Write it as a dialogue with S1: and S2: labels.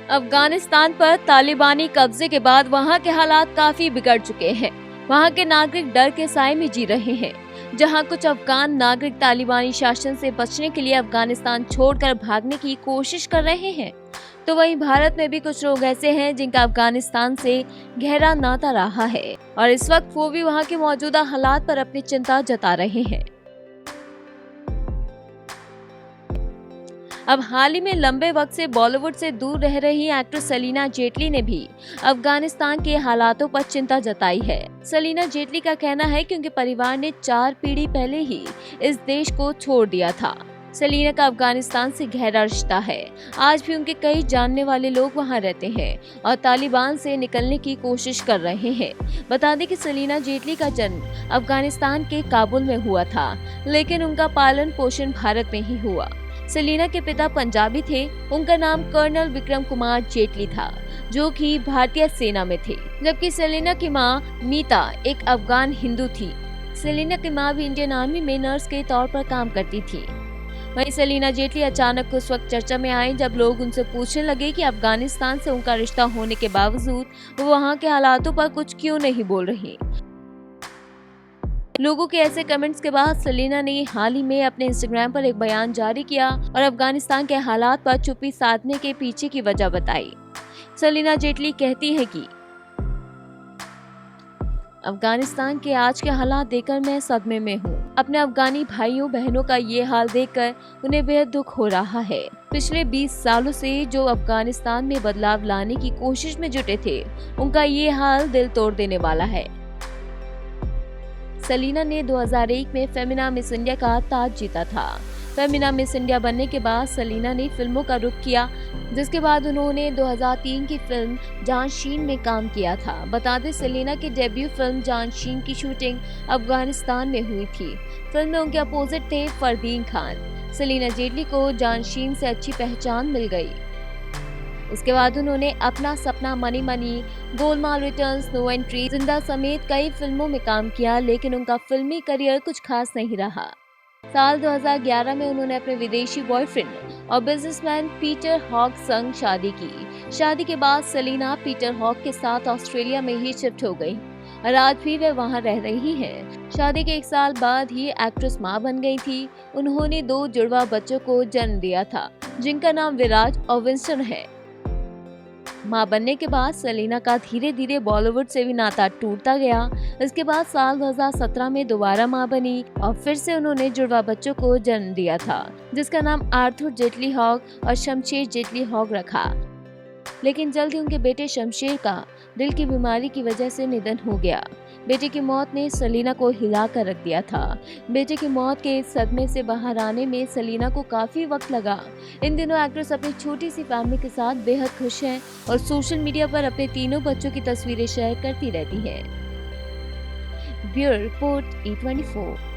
S1: अफगानिस्तान पर तालिबानी कब्जे के बाद वहां के हालात काफी बिगड़ चुके हैं। वहां के नागरिक डर के साए में जी रहे हैं। जहां कुछ अफगान नागरिक तालिबानी शासन से बचने के लिए अफगानिस्तान छोड़कर भागने की कोशिश कर रहे हैं, तो वहीं भारत में भी कुछ लोग ऐसे हैं जिनका अफगानिस्तान से गहरा नाता रहा है और इस वक्त वो भी वहां के मौजूदा हालात पर अपनी चिंता जता रहे हैं। अब हाल ही में लंबे वक्त से बॉलीवुड से दूर रह रही एक्ट्रेस सलीना जेटली ने भी अफगानिस्तान के हालातों पर चिंता जताई है। सलीना जेटली का कहना है कि उनके परिवार ने 4 पीढ़ी पहले ही इस देश को छोड़ दिया था। सलीना का अफगानिस्तान से गहरा रिश्ता है। आज भी उनके कई जानने वाले लोग वहां रहते हैं और तालिबान से निकलने की कोशिश कर रहे हैं। बता दें कि सलीना जेटली का जन्म अफगानिस्तान के काबुल में हुआ था, लेकिन उनका पालन पोषण भारत में ही हुआ। सलीना के पिता पंजाबी थे। उनका नाम कर्नल विक्रम कुमार जेटली था, जो कि भारतीय सेना में थे, जबकि सलीना की मां मीता एक अफगान हिंदू थी। सलीना की मां भी इंडियन आर्मी में नर्स के तौर पर काम करती थी। वहीं सलीना जेटली अचानक उस वक्त चर्चा में आई जब लोग उनसे पूछने लगे कि अफगानिस्तान से उनका रिश्ता होने के बावजूद वो वहां के हालातों पर कुछ क्यों नहीं बोल रही। लोगों के ऐसे कमेंट्स के बाद सलीना ने हाल ही में अपने इंस्टाग्राम पर एक बयान जारी किया और अफगानिस्तान के हालात पर चुप्पी साधने के पीछे की वजह बताई। सलीना जेटली कहती है कि अफगानिस्तान के आज के हालात देखकर मैं सदमे में हूँ। अपने अफगानी भाइयों बहनों का ये हाल देखकर उन्हें बेहद दुख हो रहा है। पिछले 20 सालों से जो अफगानिस्तान में बदलाव लाने की कोशिश में जुटे थे, उनका ये हाल दिल तोड़ देने वाला है। सलीना ने 2001 में फेमिना मिस इंडिया का ताज जीता था। फेमिना मिस इंडिया बनने के बाद सलीना ने फिल्मों का रुख किया, जिसके बाद उन्होंने 2003 की फिल्म जानशीन में काम किया था। बता दें, सलीना की डेब्यू फिल्म जानशीन की शूटिंग अफगानिस्तान में हुई थी। फिल्म में उनके अपोजिट थे फरदीन खान। सलीना जेटली को जानशीन से अच्छी पहचान मिल गई। इसके बाद उन्होंने अपना सपना, money money, Golmaal returns, no entry, Zinda समेत कई फिल्मों में काम किया, लेकिन उनका फिल्मी करियर कुछ खास नहीं रहा। साल 2011 में उन्होंने अपने विदेशी बॉयफ्रेंड और बिजनेसमैन पीटर हॉक संग शादी की। शादी के बाद सलीना पीटर हॉक के साथ ऑस्ट्रेलिया में ही शिफ्ट हो गई और आज भी वे वहां रह रही हैं। शादी के 1 साल बाद ही एक्ट्रेस मां बन गई थी। उन्होंने 2 जुड़वा बच्चों को जन्म दिया था, जिनका नाम विराज और विंस्टन है। मां बनने के बाद सलीना का धीरे धीरे बॉलीवुड से भी नाता टूटता गया। इसके बाद साल 2017 में दोबारा मां बनी और फिर से उन्होंने जुड़वा बच्चों को जन्म दिया था, जिसका नाम आर्थर जेटली हॉक और शमशेर जेटली हॉक रखा। लेकिन जल्द ही उनके बेटे शमशेर का दिल की बीमारी की वजह से निधन हो गया। बेटे की मौत ने सलीना को हिला कर रख दिया था। बेटे की मौत के इस सदमे से बाहर आने में सलीना को काफी वक्त लगा। इन दिनों एक्ट्रेस अपनी छोटी सी फैमिली के साथ बेहद खुश हैं और सोशल मीडिया पर अपने तीनों बच्चों की तस्वीरें शेयर करती रहती हैं। Bureau report E24।